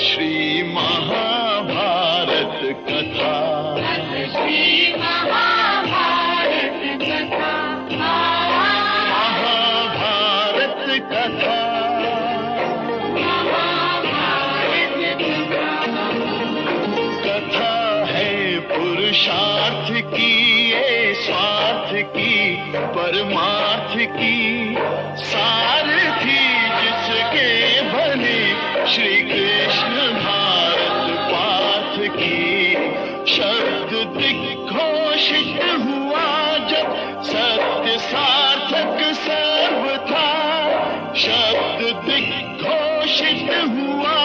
श्री महाभारत कथा। श्री महाभारत कथा। महाभारत कथा। कथा है पुरुषार्थ की, ये स्वार्थ की, परमार्थ की, सारथी जिसके बने श्री कृष्ण भारत पाथ की। शब्द दिग्घोषित हुआ जब सत्य सार्थक सर्वथा। शब्द दिग्घोषित हुआ।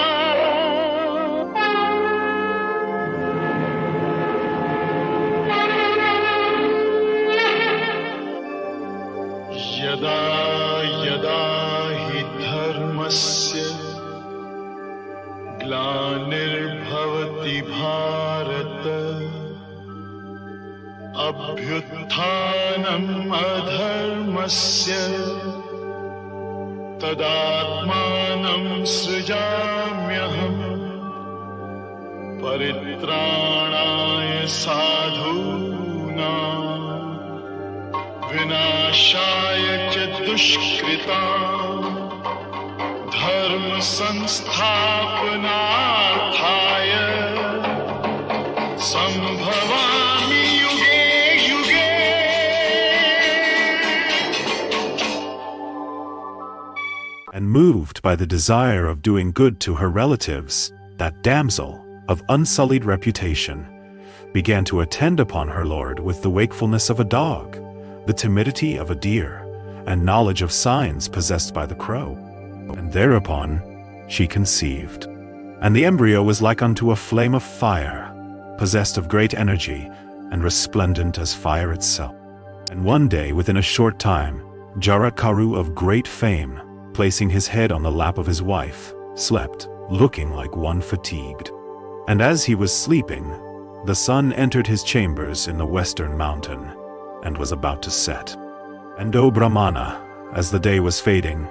यदा यदा हि धर्मस्य ग्लानिर्भवति भारत, अभ्युत्थानम् अधर्मस्य, तदात्मानं सृजाम्यहम्, परित्राणाय साधूनां, विनाशाय च दुष्कृतां, धर्म संस्थापनार्थाय संभवामि युगे युगे। And moved by the desire of doing good to her relatives, that damsel, of unsullied reputation, began to attend upon her lord with the wakefulness of a dog, the timidity of a deer, and knowledge of signs possessed by the crow. And thereupon she conceived. And the embryo was like unto a flame of fire, possessed of great energy, and resplendent as fire itself. And one day, within a short time, Jaratkaru of great fame, placing his head on the lap of his wife, slept, looking like one fatigued. And as he was sleeping, the sun entered his chambers in the western mountain, and was about to set. And O Brahmana, as the day was fading,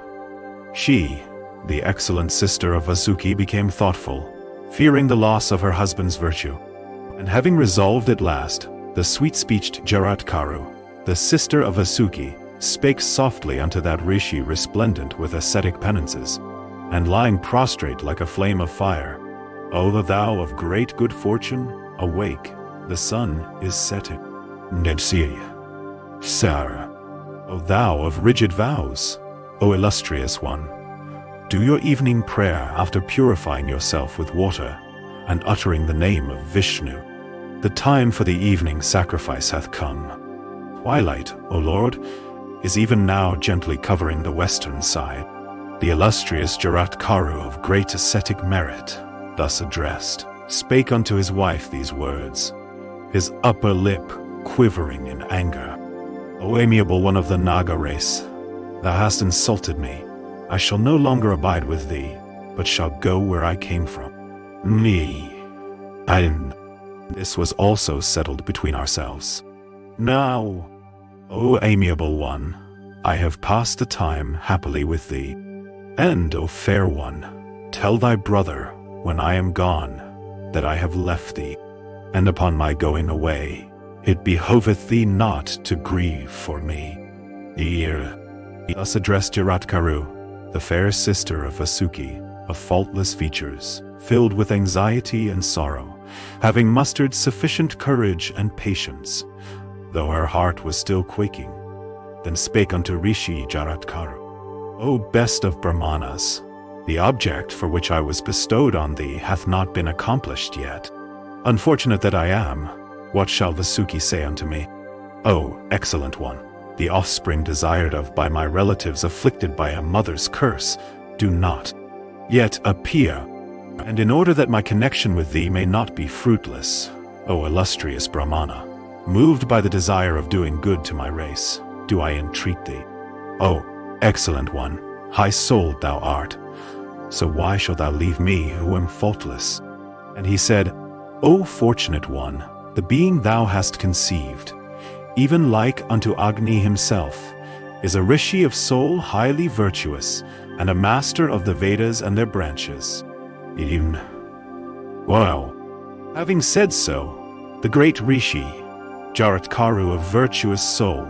she, the excellent sister of Vasuki, became thoughtful, fearing the loss of her husband's virtue. And having resolved at last, the sweet-speeched Jaratkaru, the sister of Vasuki, spake softly unto that rishi resplendent with ascetic penances, and lying prostrate like a flame of fire, O thou of great good fortune, awake, the sun is setting. Nedsi, Sarah, O thou of rigid vows, O illustrious one, do your evening prayer after purifying yourself with water, and uttering the name of Vishnu. The time for the evening sacrifice hath come. Twilight, O Lord, is even now gently covering the western side. The illustrious Jaratkaru of great ascetic merit, thus addressed, spake unto his wife these words, his upper lip quivering in anger. O amiable one of the Naga race, thou hast insulted me. I shall no longer abide with thee, but shall go where I came from. And this was also settled between ourselves. Now, O amiable one, I have passed the time happily with thee. And, O fair one, tell thy brother, when I am gone, that I have left thee. And upon my going away, it behoveth thee not to grieve for me. He thus addressed Jaratkaru, the fair sister of Vasuki, of faultless features, filled with anxiety and sorrow, having mustered sufficient courage and patience, though her heart was still quaking. Then spake unto Rishi Jaratkaru, O best of Brahmanas, the object for which I was bestowed on thee hath not been accomplished yet. Unfortunate that I am, what shall Vasuki say unto me? O excellent one, the offspring desired of by my relatives afflicted by a mother's curse, do not yet appear, and in order that my connection with thee may not be fruitless, O illustrious Brahmana, moved by the desire of doing good to my race, do I entreat thee. O excellent one, high-souled thou art, so why shalt thou leave me who am faultless? And he said, O fortunate one, the being thou hast conceived, even like unto Agni himself, is a rishi of soul highly virtuous, and a master of the Vedas and their branches. Well, having said so, the great Rishi, Jaratkaru of virtuous soul,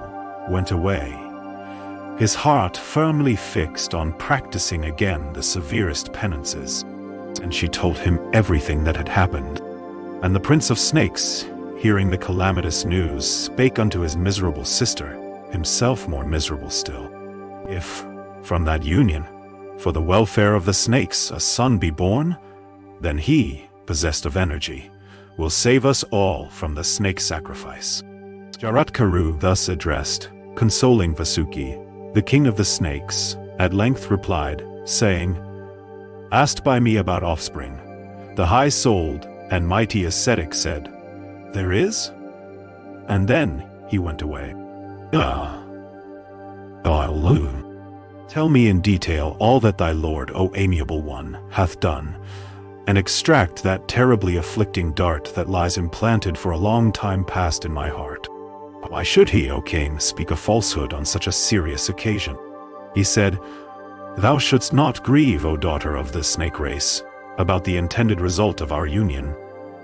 went away, his heart firmly fixed on practicing again the severest penances, and she told him everything that had happened. And the Prince of Snakes, hearing the calamitous news, spake unto his miserable sister, himself more miserable still, if, from that union, for the welfare of the snakes, a son be born, then he, possessed of energy, will save us all from the snake sacrifice. Jaratkaru, thus addressed, consoling Vasuki, the king of the snakes, at length replied, saying, Asked by me about offspring, the high-souled and mighty ascetic said, There is? And then he went away. Tell me in detail all that thy lord, O amiable one, hath done, and extract that terribly afflicting dart that lies implanted for a long time past in my heart. Why should he, O king, speak a falsehood on such a serious occasion? He said, Thou shouldst not grieve, O daughter of the snake race, about the intended result of our union.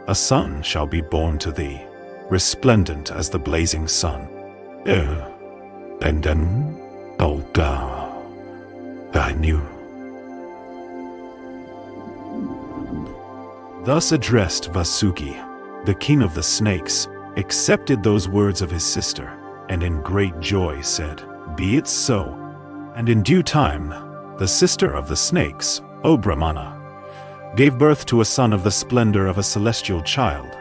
A son shall be born to thee, resplendent as the blazing sun. And then, I knew. Thus addressed Vasuki, the king of the snakes, accepted those words of his sister, and in great joy said, Be it so. And in due time, the sister of the snakes, O Brahmana, gave birth to a son of the splendor of a celestial child,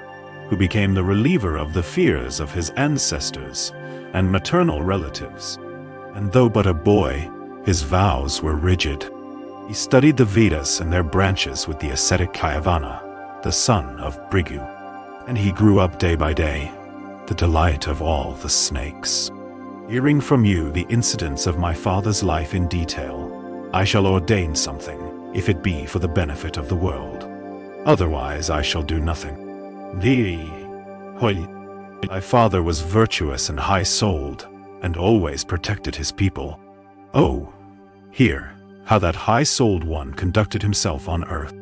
who became the reliever of the fears of his ancestors and maternal relatives. And though but a boy, his vows were rigid. He studied the Vedas and their branches with the ascetic Kayavana, the son of Brigu, and he grew up day by day, the delight of all the snakes. Hearing from you the incidents of my father's life in detail, I shall ordain something, if it be for the benefit of the world. Otherwise I shall do nothing. My father was virtuous and high-souled, and always protected his people. Oh, hear how that high-souled one conducted himself on earth.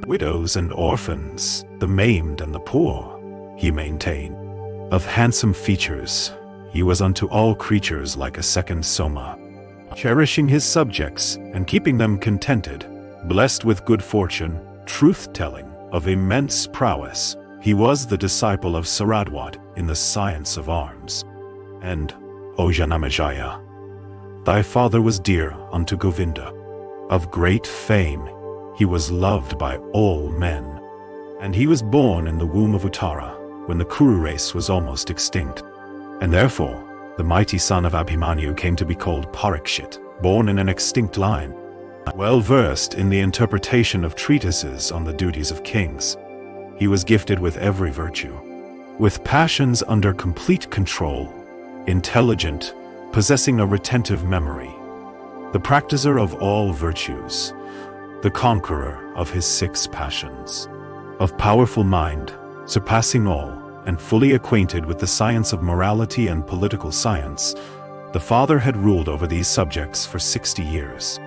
Widows and orphans, the maimed and the poor, he maintained. Of handsome features, he was unto all creatures like a second Soma, cherishing his subjects and keeping them contented, blessed with good fortune, truth-telling, of immense prowess. He was the disciple of Saradwat in the science of arms. And, O Janamejaya, thy father was dear unto Govinda. Of great fame, he was loved by all men. And he was born in the womb of Uttara, when the Kuru race was almost extinct. And therefore, the mighty son of Abhimanyu came to be called Parikshit, born in an extinct line. Well versed in the interpretation of treatises on the duties of kings, he was gifted with every virtue, with passions under complete control, intelligent, possessing a retentive memory, the practicer of all virtues, the conqueror of his 6 passions, of powerful mind, surpassing all, and fully acquainted with the science of morality and political science. The father had ruled over these subjects for 60 years,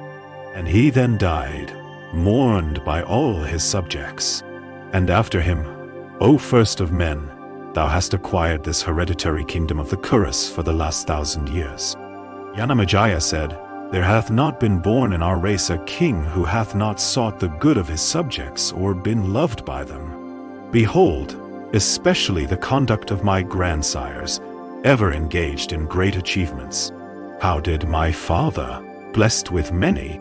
and he then died, mourned by all his subjects. And after him, O first of men, thou hast acquired this hereditary kingdom of the Kurus for the last 1,000 years. Janamejaya said, There hath not been born in our race a king who hath not sought the good of his subjects or been loved by them. Behold, especially the conduct of my grandsires, ever engaged in great achievements. How did my father, blessed with many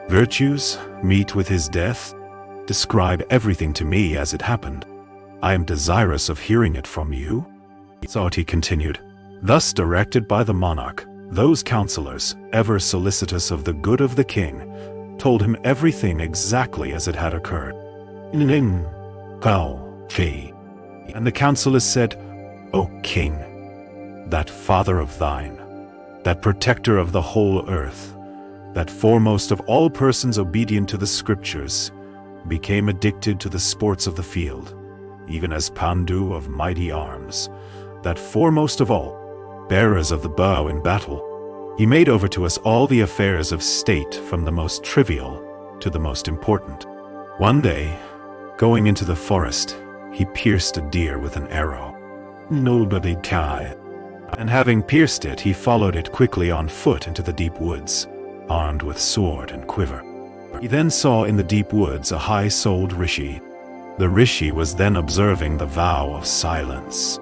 virtues, meet with his death? Describe everything to me as it happened. I am desirous of hearing it from you. Sati continued, Thus directed by the monarch, those counselors, ever solicitous of the good of the king, told him everything exactly as it had occurred. And the counselors said, O king, that father of thine, that protector of the whole earth, that foremost of all persons obedient to the scriptures, became addicted to the sports of the field, even as Pandu of mighty arms, that foremost of all, bearers of the bow in battle. He made over to us all the affairs of state from the most trivial to the most important. One day, Going into the forest, he pierced a deer with an arrow. Nobody died. And having pierced it, he followed it quickly on foot into the deep woods, armed with sword and quiver. He then saw in the deep woods a high-souled rishi. The rishi was then observing the vow of silence.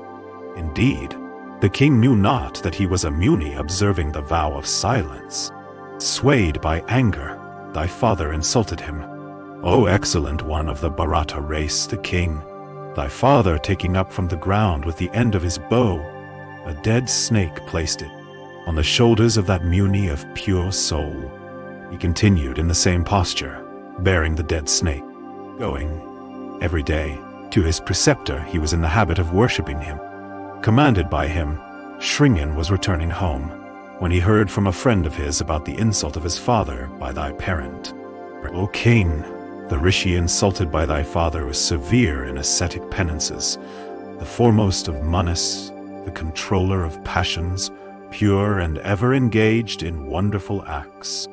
Indeed, the king knew not that he was a muni observing the vow of silence. Swayed by anger, thy father insulted him. O excellent one of the Bharata race, the king, thy father taking up from the ground with the end of his bow, a dead snake placed it on the shoulders of that muni of pure soul. He continued in the same posture, bearing the dead snake. Going, every day, to his preceptor, he was in the habit of worshipping him. Commanded by him, Shringen was returning home, when he heard from a friend of his about the insult of his father by thy parent. O king, the rishi insulted by thy father was severe in ascetic penances, the foremost of manas, the controller of passions, pure and ever engaged in wonderful acts.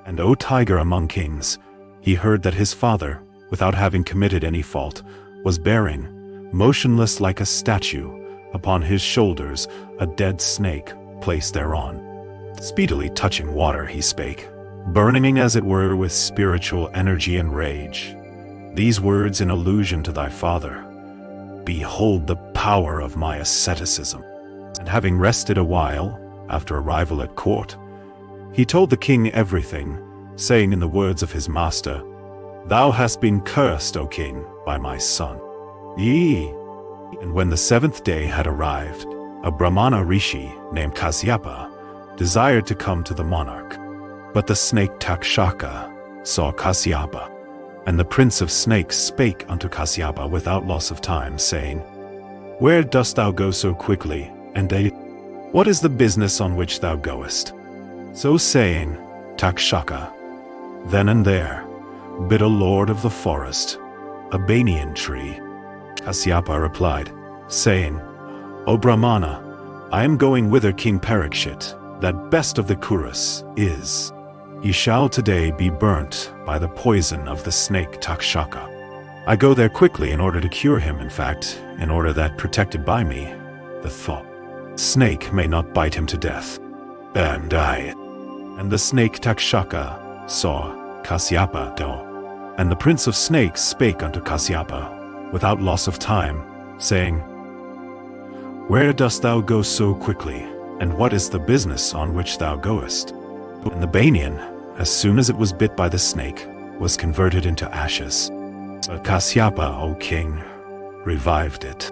And O tiger among kings, he heard that his father, without having committed any fault, was bearing, motionless like a statue, upon his shoulders a dead snake placed thereon. Speedily touching water he spake, burning as it were with spiritual energy and rage. These words in allusion to thy father, behold the power of my asceticism. And having rested a while, after arrival at court, he told the king everything, saying in the words of his master, Thou hast been cursed, O king, by my son. Yea. And when the 7th day had arrived, a Brahmana rishi named Kasyapa desired to come to the monarch. But the snake Takshaka saw Kasyapa, and the prince of snakes spake unto Kasyapa without loss of time, saying, Where dost thou go so quickly, and what is the business on which thou goest? So saying, Takshaka, then and there, bid a lord of the forest, a banyan tree. Kasyapa replied, saying, O Brahmana, I am going whither King Parikshit, that best of the Kurus, is. He shall today be burnt by the poison of the snake Takshaka. I go there quickly in order to cure him, in fact, in order that, protected by me, the thought snake may not bite him to death. And the snake Takshaka saw Kasyapa do. And the prince of snakes spake unto Kasyapa, without loss of time, saying, Where dost thou go so quickly, and what is the business on which thou goest? And the banyan, as soon as it was bit by the snake, was converted into ashes. But Kasyapa, O king, revived it.